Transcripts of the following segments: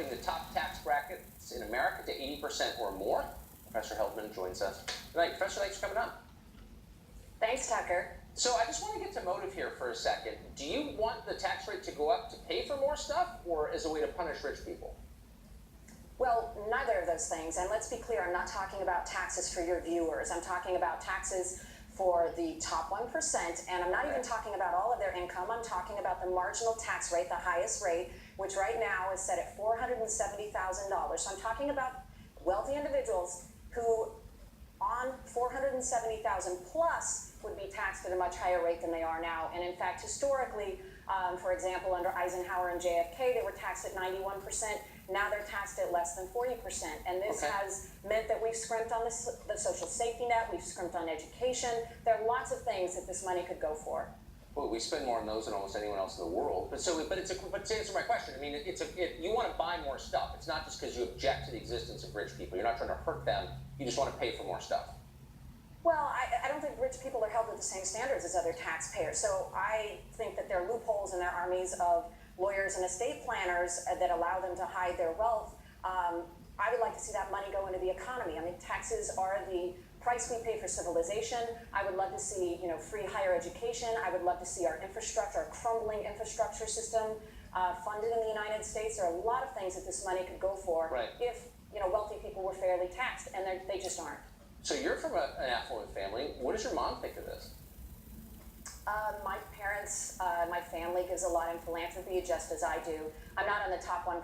upping the top tax brackets in America to 80% or more. Professor Heldman joins us tonight. Professor, thanks for coming on. Thanks, Tucker. So I just want to get to motive here for a second. Do you want the tax rate to go up to pay for more stuff, or as a way to punish rich people? Well, neither of those things. And let's be clear, I'm not talking about taxes for your viewers. I'm talking about taxes for the top 1%, and I'm not even talking about all of their income. I'm talking about the marginal tax rate, the highest rate, which right now is set at $470,000. So I'm talking about wealthy individuals who, on $470,000 plus, would be taxed at a much higher rate than they are now. And in fact, historically, for example, under Eisenhower and JFK, they were taxed at 91%. Now they're taxed at less than 40%. And this has meant that we've scrimped on the social safety net, we've scrimped on education. There are lots of things that this money could go for. Well, we spend more on those than almost anyone else in the world. But to answer my question, I mean, you want to buy more stuff. It's not just because you object to the existence of rich people. You're not trying to hurt them. You just want to pay for more stuff. Well, I don't think rich people are held to the same standards as other taxpayers. So I think that there are loopholes in their armies of lawyers and estate planners that allow them to hide their wealth. I would like to see that money go into the economy. I mean, taxes are the price we pay for civilization. I would love to see, free higher education. I would love to see our infrastructure, our crumbling infrastructure system funded in the United States. There are a lot of things that this money could go for if, wealthy people were fairly taxed, and they just aren't. So you're from an affluent family. What does your mom think of this? My parents, my family gives a lot in philanthropy, just as I do. I'm not on the top 1%,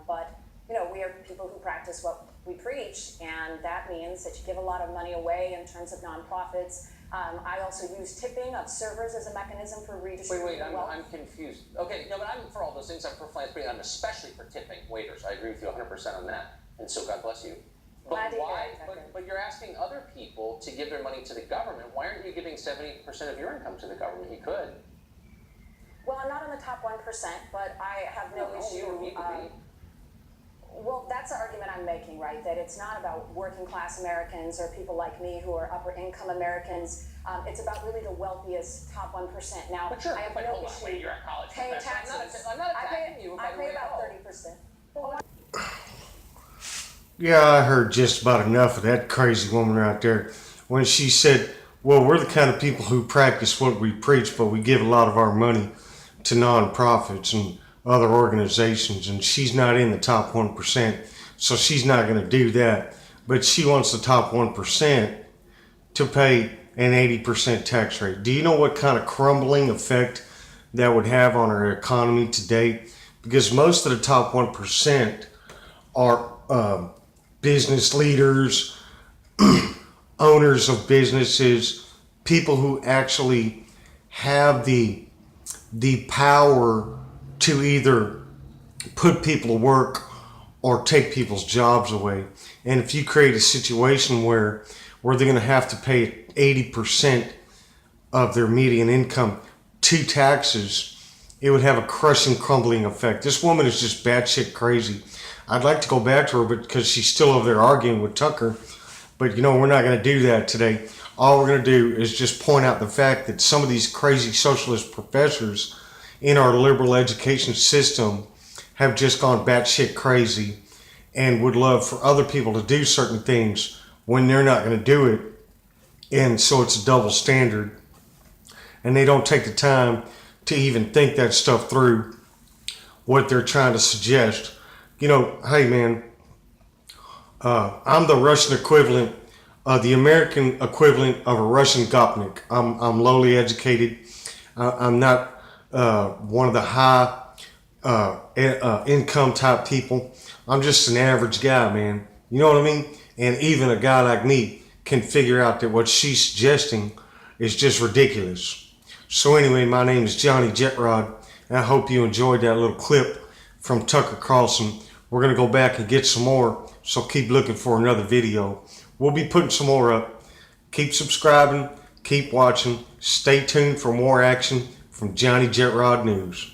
but we are people who practice what we preach, and that means that you give a lot of money away in terms of nonprofits. I also use tipping of servers as a mechanism for redistributing wealth. I'm confused. Okay, no, but I'm for all those things. I'm for philanthropy. I'm especially for tipping waiters. I agree with you 100% on that. And so God bless you. But why? But you're asking other people to give their money to the government. Why aren't you giving 70% of your income to the government? You could. Well, I'm not in the top 1%, but I have no issue. Well, that's the argument I'm making, right? That it's not about working class Americans or people like me who are upper income Americans. It's about really the wealthiest top 1%. Now, but sure, I have no issue wait, you're a college paying professor. taxes. I'm not attacking you. I pay about 30%. Yeah, I heard just about enough of that crazy woman right there when she said, well, we're the kind of people who practice what we preach, but we give a lot of our money to nonprofits and other organizations, and she's not in the top 1%, so she's not going to do that. But she wants the top 1% to pay an 80% tax rate. Do you know what kind of crumbling effect that would have on our economy today? Because most of the top 1% are business leaders, owners of businesses, people who actually have the power to either put people to work or take people's jobs away. And if you create a situation where they're going to have to pay 80% of their median income to taxes, it would have a crushing, crumbling effect. This woman is just batshit crazy. I'd like to go back to her, but because she's still over there arguing with Tucker. But we're not going to do that today. All we're going to do is just point out the fact that some of these crazy socialist professors in our liberal education system have just gone batshit crazy and would love for other people to do certain things when they're not going to do it. And so it's a double standard. And they don't take the time to even think that stuff through, what they're trying to suggest. Hey man, I'm the Russian equivalent, the American equivalent of a Russian gopnik. I'm lowly educated. I'm not one of the high income type people. I'm just an average guy, man. You know what I mean? And even a guy like me can figure out that what she's suggesting is just ridiculous. So anyway, my name is Johnny Jetrod, and I hope you enjoyed that little clip from Tucker Carlson. We're going to go back and get some more, so keep looking for another video. We'll be putting some more up. Keep subscribing, keep watching, stay tuned for more action from Johnny Jetrod News.